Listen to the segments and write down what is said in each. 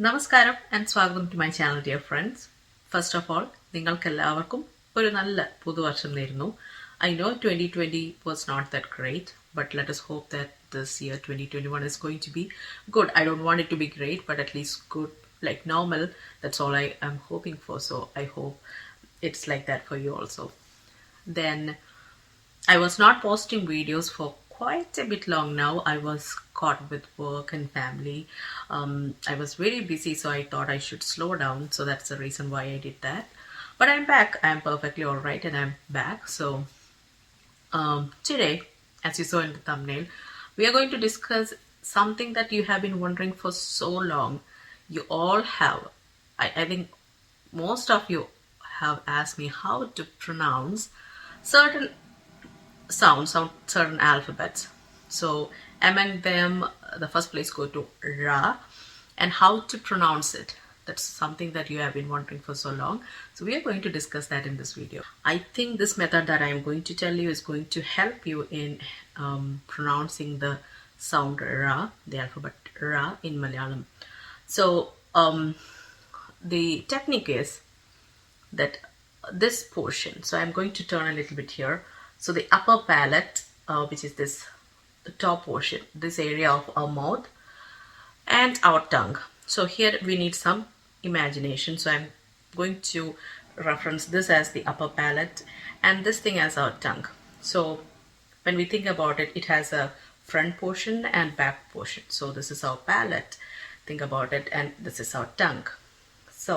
നമസ്കാരം and സ്വാഗതം to my channel, dear friends. First of all, നിങ്ങൾക്കെല്ലാവർക്കും ഒരു നല്ല പുതുവർഷം നേരുന്നു. I know 2020 was not that great, but let us hope that this year 2021 is going to be good. I don't want it to be great, but at least good, like normal. That's all I am hoping for. So I hope it's like that for you also. Then I was not posting videos for quite a bit long now. I was caught with work and family. I was very busy, so I thought I should slow down. So that's the reason why I did that. But I'm back. I'm perfectly all right, and I'm back. So today, as you saw in the thumbnail, we are going to discuss something that you have been wondering for so long. You all have. I think most of you have asked me how to pronounce certain sounds of certain alphabets. So among them, the first place go to Ra, and how to pronounce it. That's something that you have been wondering for so long. So we are going to discuss that in this video. I think this method that I am going to tell you is going to help you in pronouncing the sound Ra, the alphabet Ra in Malayalam. So the technique is that this portion, so I'm going to turn a little bit here. So the upper palate, which is this, the top portion, this area of our mouth and our tongue. So here we need some imagination. So I'm going to reference this as the upper palate and this thing as our tongue. So when we think about it, it has a front portion and back portion. So this is our palate, think about it, and this is our tongue. So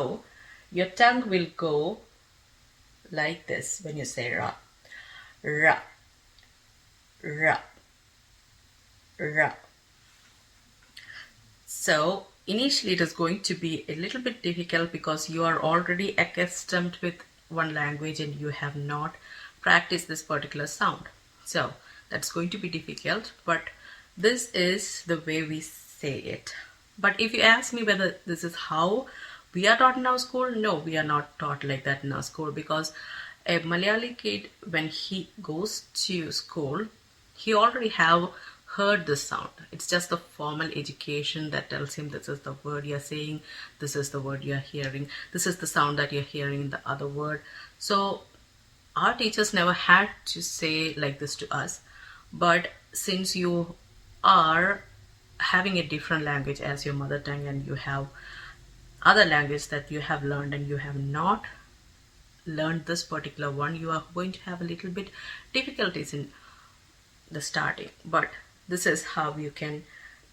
your tongue will go like this when you say Ra. Ra, Ra, Ra. So initially it is going to be a little bit difficult because you are already accustomed with one language and you have not practiced this particular sound. So that's going to be difficult, but this is the way we say it. But if you ask me whether this is how we are taught in our school, no, we are not taught like that in our school, because a Malayali kid, when he goes to school, he already have heard this sound. It's just the formal education that tells him this is the word you're saying, this is the word you're hearing, this is the sound that you're hearing in the other word. So our teachers never had to say like this to us. But since you are having a different language as your mother tongue, and you have other language that you have learned and you have not learned this particular one, you are going to have a little bit difficulties in the starting. But this is how you can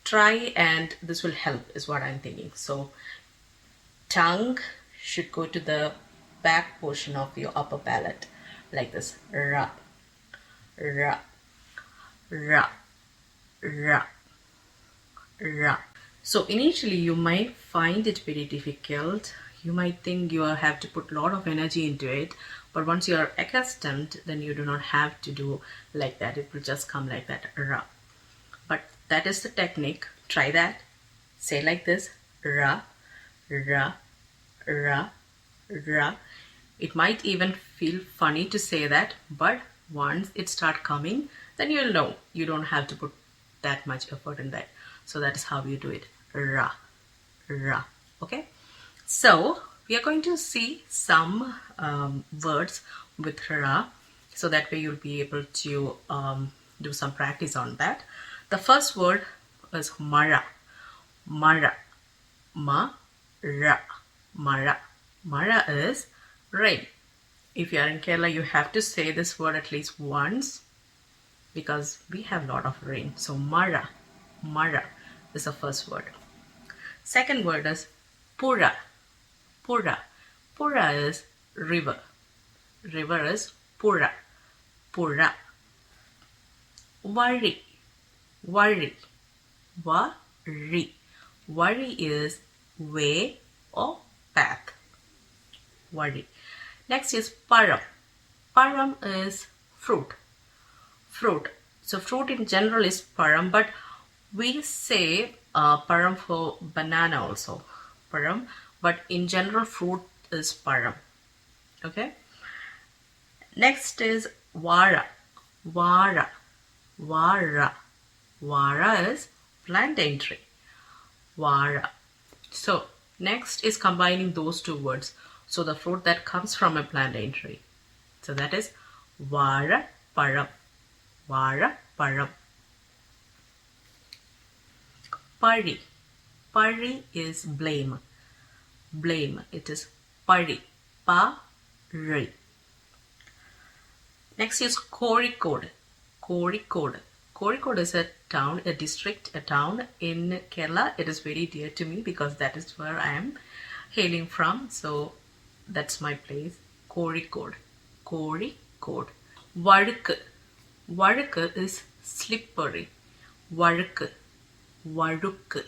try, and this will help is what I'm thinking. So tongue should go to the back portion of your upper palate like this. Ra, Ra, Ra, Ra, Ra. So initially you might find it very difficult. You might think you have to put a lot of energy into it, but once you are accustomed, then you do not have to do like that. It will just come like that, Ra. But that is the technique. Try that. Say like this, Ra, Ra, Ra, Ra. It might even feel funny to say that, but once it start coming, then you'll know. You don't have to put that much effort in that. So that is how you do it, Ra, Ra. Okay? So we are going to see some words with Ra, so that way you'll be able to do some practice on that. The first word is Mara. Mara. Ma-ra. Mara. Mara is rain. If you are in Kerala, you have to say this word at least once, because we have a lot of rain. So Mara. Mara is the first word. Second word is Pura. Pura. Pura is river. River is Pura. Pura. Wari. Wari. Wari. Wari is way or path. Wari. Next is Param. Param is fruit. Fruit. So fruit in general is Param, but we say Param for banana also. Param. But in general, fruit is Param. Okay? Next is Vara. Vara. Vara. Vara is plantain tree. Vara. So Next is combining those two words. So the fruit that comes from a plantain tree. So that is vara param. Vara param. Pari. Pari is blame. Blame. It is pari. Pa-ri. Next is Kozhikode. Kozhikode. Kozhikode is a town, a district, a town in Kerala. It is very dear to me because that is where I am hailing from. So that's my place. Kozhikode. Kozhikode. Vazhukku. Vazhukku is slippery. Vazhukku. Vazhukku.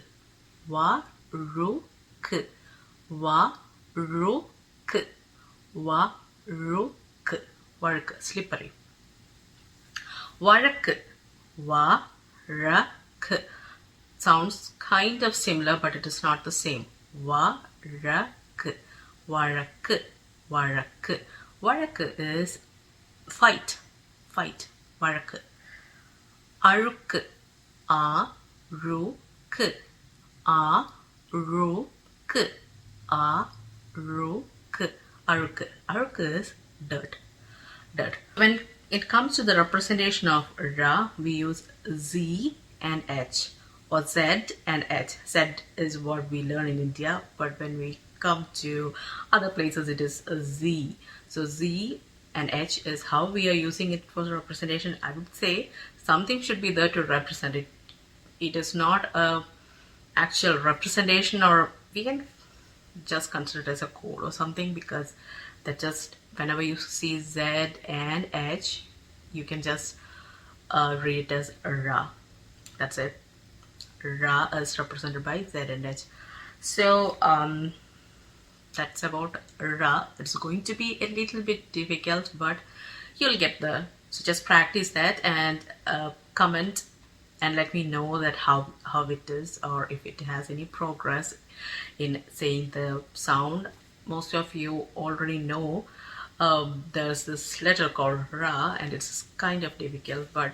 Va-ru-ku. Va-ru-ku. Va-ru-ku. Vazhukku. Slippery. Vazhukku. Va-ra-ku. Sounds kind of similar, but it is not the same. Va-ra-ku. Vazhukku. Vazhukku. Vazhukku is fight. Fight. Vazhukku. Arukku. A-ru-ku. A-ru-ku. A-ru-ku. Arukku. Arukku is dirt. Dirt. When it comes to the representation of ra, we use z and h, or z and h. Z is what we learn in India, but when we come to other places, it is a z. So z and h is how we are using it for the representation. I would say something should be there to represent it. It is not a actual representation, or we can just consider it as a code or something, because that just whenever you see z and h, you can just read it as ra. That's it. Ra is represented by z and h. So that's about ra. It's going to be a little bit difficult, but you'll get there. So just practice that and comment and let me know that how it is, or if it has any progress in saying the sound. Most of you already know there's this letter called ra, and it's kind of difficult, but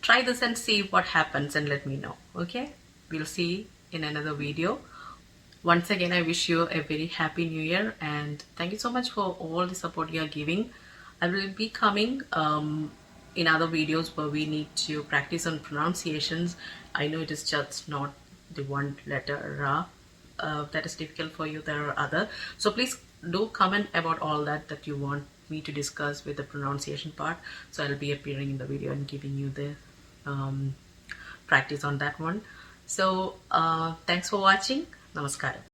try this and see what happens and let me know. Okay, we'll see in another video. Once again, I wish you a very happy new year, and thank you so much for all the support you are giving. I will be coming in other videos where we need to practice on pronunciations. I know it is just not the one letter ra that is difficult for you. There are other, so please do comment about all that you want me to discuss with the pronunciation part. So I'll be appearing in the video and giving you the practice on that one. So thanks for watching. Namaskaram.